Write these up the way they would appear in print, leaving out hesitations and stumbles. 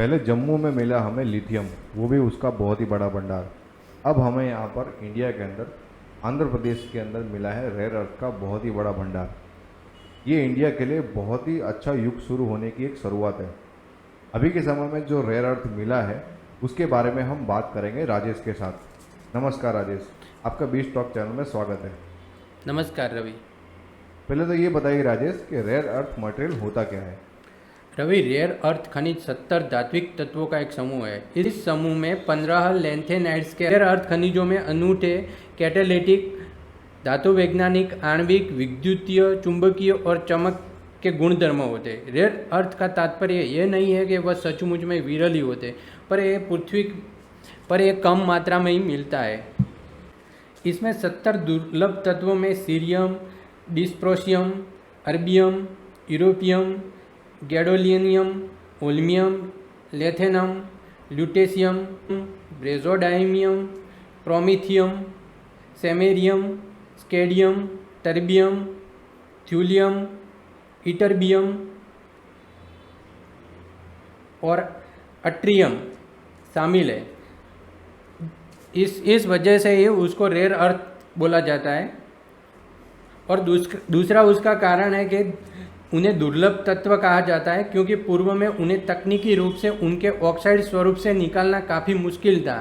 पहले जम्मू में मिला हमें लिथियम, वो भी उसका बहुत ही बड़ा भंडार। अब हमें यहाँ पर इंडिया के अंदर आंध्र प्रदेश के अंदर मिला है रेयर अर्थ का बहुत ही बड़ा भंडार। ये इंडिया के लिए बहुत ही अच्छा युग शुरू होने की एक शुरुआत है। अभी के समय में जो रेयर अर्थ मिला है उसके बारे में हम बात करेंगे राजेश के साथ। नमस्कार राजेश, आपका बीच टॉक चैनल में स्वागत है। नमस्कार रवि। पहले तो ये बताइए राजेश कि रेयर अर्थ मटेरियल होता क्या है। रवि, रेयर अर्थ खनिज 70 धात्विक तत्वों का एक समूह है। इस समूह में 15 लैंथेनाइड्स के रेयर अर्थ खनिजों में अनूठे कैटालिटिक, धातु वैज्ञानिक, आणविक, विद्युतीय, चुंबकीय और चमक के गुणधर्म होते हैं। रेयर अर्थ का तात्पर्य यह नहीं है कि वह सचमुच में विरल ही होते, पर यह पृथ्वी पर एक कम मात्रा में ही मिलता है। इसमें 70 दुर्लभ तत्वों में cerium, dysprosium, erbium, europium, gadolinium, holmium, lanthanum, lutetium, praseodymium, promethium, samarium, scandium, terbium, thulium, ytterbium और अट्रियम शामिल है। इस वजह से ही उसको रेयर अर्थ बोला जाता है। और दूसरा उसका कारण है कि उन्हें दुर्लभ तत्व कहा जाता है, क्योंकि पूर्व में उन्हें तकनीकी रूप से उनके ऑक्साइड स्वरूप से निकालना काफ़ी मुश्किल था।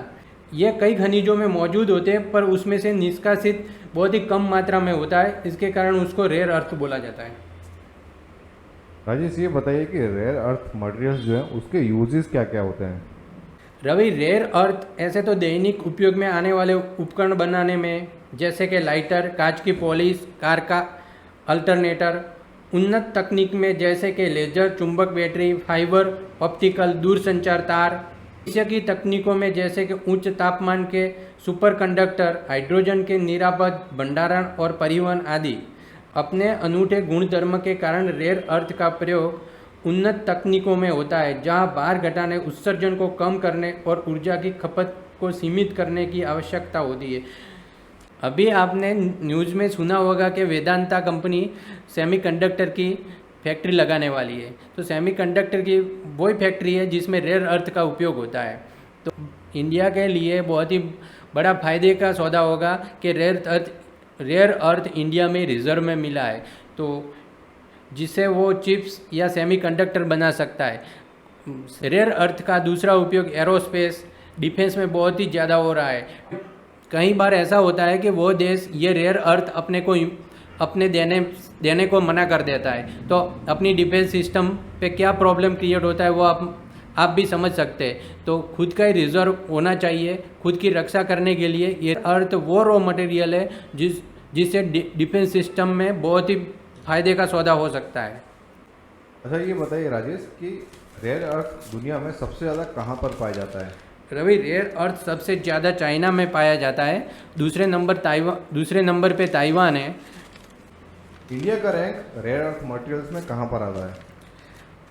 ये कई खनिजों में मौजूद होते हैं, पर उसमें से निष्कासित बहुत ही कम मात्रा में होता है। इसके कारण उसको रेयर अर्थ बोला जाता है। राजेश, ये बताइए कि रेयर अर्थ मटेरियल्स जो हैं उसके यूजेस क्या क्या होते हैं। रवि, रेयर अर्थ ऐसे तो दैनिक उपयोग में आने वाले उपकरण बनाने में, जैसे कि लाइटर, कांच की पॉलिश, कार का अल्टरनेटर, उन्नत तकनीक में जैसे कि लेजर, चुंबक बैटरी, फाइबर ऑप्टिकल दूरसंचार तार, भविष्य की तकनीकों में जैसे कि उच्च तापमान के सुपरकंडक्टर, हाइड्रोजन के निरापद भंडारण और परिवहन आदि। अपने अनूठे गुणधर्म के कारण रेयर अर्थ का प्रयोग उन्नत तकनीकों में होता है, जहां भार घटाने, उत्सर्जन को कम करने और ऊर्जा की खपत को सीमित करने की आवश्यकता होती है। अभी आपने न्यूज़ में सुना होगा कि वेदांता कंपनी सेमीकंडक्टर की फैक्ट्री लगाने वाली है। तो सेमीकंडक्टर की वही फैक्ट्री है जिसमें रेयर अर्थ का उपयोग होता है। तो इंडिया के लिए बहुत ही बड़ा फायदे का सौदा होगा कि रेयर अर्थ इंडिया में रिजर्व में मिला है, तो जिससे वो चिप्स या सेमीकंडक्टर बना सकता है। रेयर अर्थ का दूसरा उपयोग एरोस्पेस, डिफेंस में बहुत ही ज़्यादा हो रहा है। कई बार ऐसा होता है कि वो देश ये रेयर अर्थ अपने देने को मना कर देता है, तो अपनी डिफेंस सिस्टम पे क्या प्रॉब्लम क्रिएट होता है वो आप भी समझ सकते हैं। तो खुद का ही रिजर्व होना चाहिए खुद की रक्षा करने के लिए। ये अर्थ वो रॉ मटेरियल है जिससे डिफेंस सिस्टम में बहुत ही फायदे का सौदा हो सकता है। अच्छा, ये बताइए राजेश कि रेयर अर्थ दुनिया में सबसे ज़्यादा कहाँ पर पाया जाता है। रवि, रेयर अर्थ सबसे ज़्यादा चाइना में पाया जाता है। दूसरे नंबर पे ताइवान है। इंडिया का रैंक रेयर अर्थ मटेरियल्स में कहाँ पर आता है।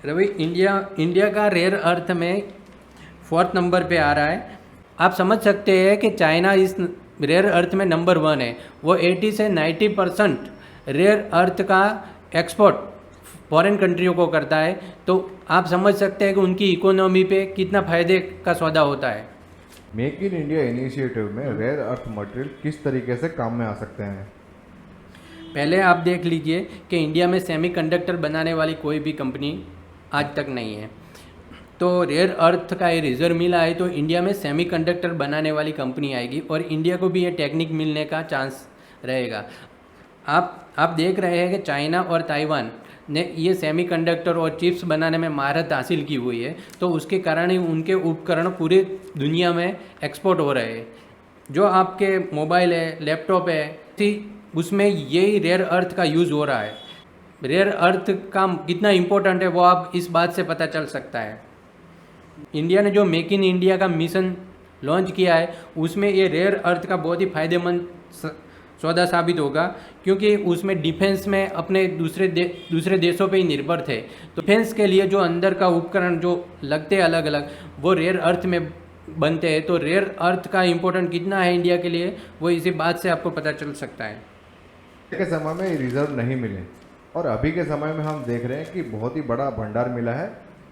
रवि, इंडिया का रेयर अर्थ में 4th नंबर पे आ रहा है। आप समझ सकते हैं कि चाइना इस रेयर अर्थ में नंबर 1 है। वो 80 से 90% रेयर अर्थ का एक्सपोर्ट फॉरेन कंट्रियों को करता है। तो आप समझ सकते हैं कि उनकी इकोनॉमी पे कितना फ़ायदे का सौदा होता है। मेक इन इंडिया इनिशिएटिव में रेयर अर्थ मटेरियल किस तरीके से काम में आ सकते हैं। पहले आप देख लीजिए कि इंडिया में सेमीकंडक्टर बनाने वाली कोई भी कंपनी आज तक नहीं है। तो रेयर अर्थ का ये रिजर्व मिला है, तो इंडिया में सेमीकंडक्टर बनाने वाली कंपनी आएगी और इंडिया को भी ये टेक्निक मिलने का चांस रहेगा। आप देख रहे हैं कि चाइना और ताइवान ने ये सेमीकंडक्टर और चिप्स बनाने में महारत हासिल की हुई है, तो उसके कारण ही उनके उपकरण पूरे दुनिया में एक्सपोर्ट हो रहे हैं। जो आपके मोबाइल है, लैपटॉप है, उसमें यही रेयर अर्थ का यूज़ हो रहा है। रेयर अर्थ का कितना इम्पोर्टेंट है वो आप इस बात से पता चल सकता है। इंडिया ने जो मेक इन इंडिया का मिशन लॉन्च किया है, उसमें ये रेयर अर्थ का बहुत ही फायदेमंद सौदा साबित होगा, क्योंकि उसमें डिफेंस में अपने दूसरे देशों पे ही निर्भर थे। तो डिफेंस के लिए जो अंदर का उपकरण जो लगते हैं अलग अलग, वो रेयर अर्थ में बनते हैं। तो रेयर अर्थ का इम्पोर्टेंट कितना है इंडिया के लिए, वो इसी बात से आपको पता चल सकता है। के समय में रिजर्व नहीं मिले और अभी के समय में हम देख रहे हैं कि बहुत ही बड़ा भंडार मिला है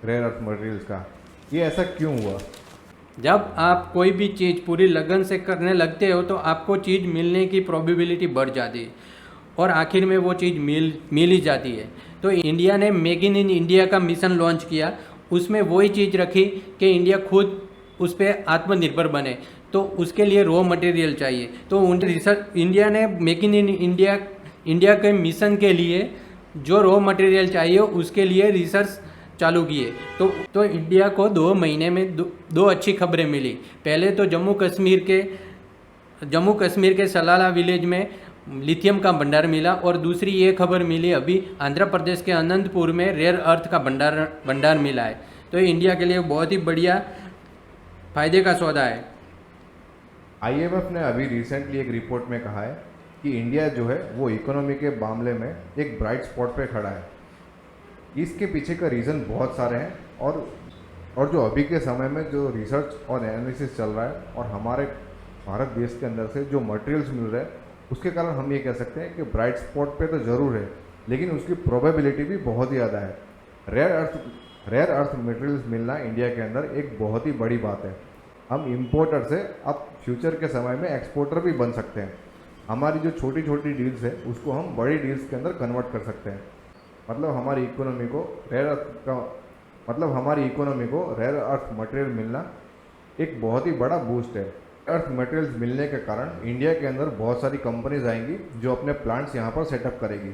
रेयर अर्थ मटेरियल्स का। ये ऐसा क्यों हुआ? जब आप कोई भी चीज़ पूरी लगन से करने लगते हो तो आपको चीज़ मिलने की प्रोबेबिलिटी बढ़ जाती है और आखिर में वो चीज़ मिल ही जाती है। तो इंडिया ने मेक इन इंडिया का मिशन लॉन्च किया, उसमें वही चीज़ रखी कि इंडिया खुद उस पर आत्मनिर्भर बने। तो उसके लिए रॉ मटेरियल चाहिए, तो उन रिसर्च इंडिया ने मेक इन इंडिया के मिशन के लिए जो रॉ मटेरियल चाहिए उसके लिए रिसर्च चालू किए। तो इंडिया को 2 महीने में दो अच्छी खबरें मिली। पहले तो जम्मू कश्मीर के सलाला विलेज में लिथियम का भंडार मिला, और दूसरी ये खबर मिली अभी आंध्र प्रदेश के अनंतपुर में रेयर अर्थ का भंडार मिला है। तो ये इंडिया के लिए बहुत ही बढ़िया फायदे का सौदा है। IMF ने अभी रिसेंटली एक रिपोर्ट में कहा है कि इंडिया जो है वो इकोनॉमी के मामले में एक ब्राइट स्पॉट पे खड़ा है। इसके पीछे का रीज़न बहुत सारे हैं, और जो अभी के समय में जो रिसर्च और एनालिसिस चल रहा है और हमारे भारत देश के अंदर से जो मटेरियल्स मिल रहे हैं उसके कारण हम ये कह सकते हैं कि ब्राइट स्पॉट पे तो ज़रूर है, लेकिन उसकी प्रोबेबिलिटी भी बहुत ही ज़्यादा है। रेयर अर्थ मटेरियल्स मिलना इंडिया के अंदर एक बहुत ही बड़ी बात है। हम इम्पोर्टर से अब फ्यूचर के समय में एक्सपोर्टर भी बन सकते हैं। हमारी जो छोटी छोटी डील्स है उसको हम बड़ी डील्स के अंदर कन्वर्ट कर सकते हैं। मतलब हमारी इकोनॉमी को रेयर अर्थ मटेरियल मिलना एक बहुत ही बड़ा बूस्ट है। अर्थ मटेरियल्स मिलने के कारण इंडिया के अंदर बहुत सारी कंपनीज आएंगी जो अपने प्लांट्स यहाँ पर सेटअप करेगी,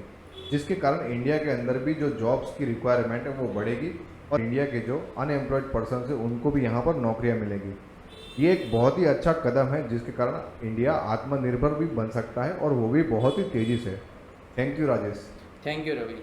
जिसके कारण इंडिया के अंदर भी जो जॉब्स की रिक्वायरमेंट है वो बढ़ेगी और इंडिया के जो अनएम्प्लॉयड पर्सन है उनको भी यहाँ पर नौकरियाँ मिलेगी। ये एक बहुत ही अच्छा कदम है जिसके कारण इंडिया आत्मनिर्भर भी बन सकता है, और वो भी बहुत ही तेज़ी से। Thank you Rajesh. Thank you Ravi.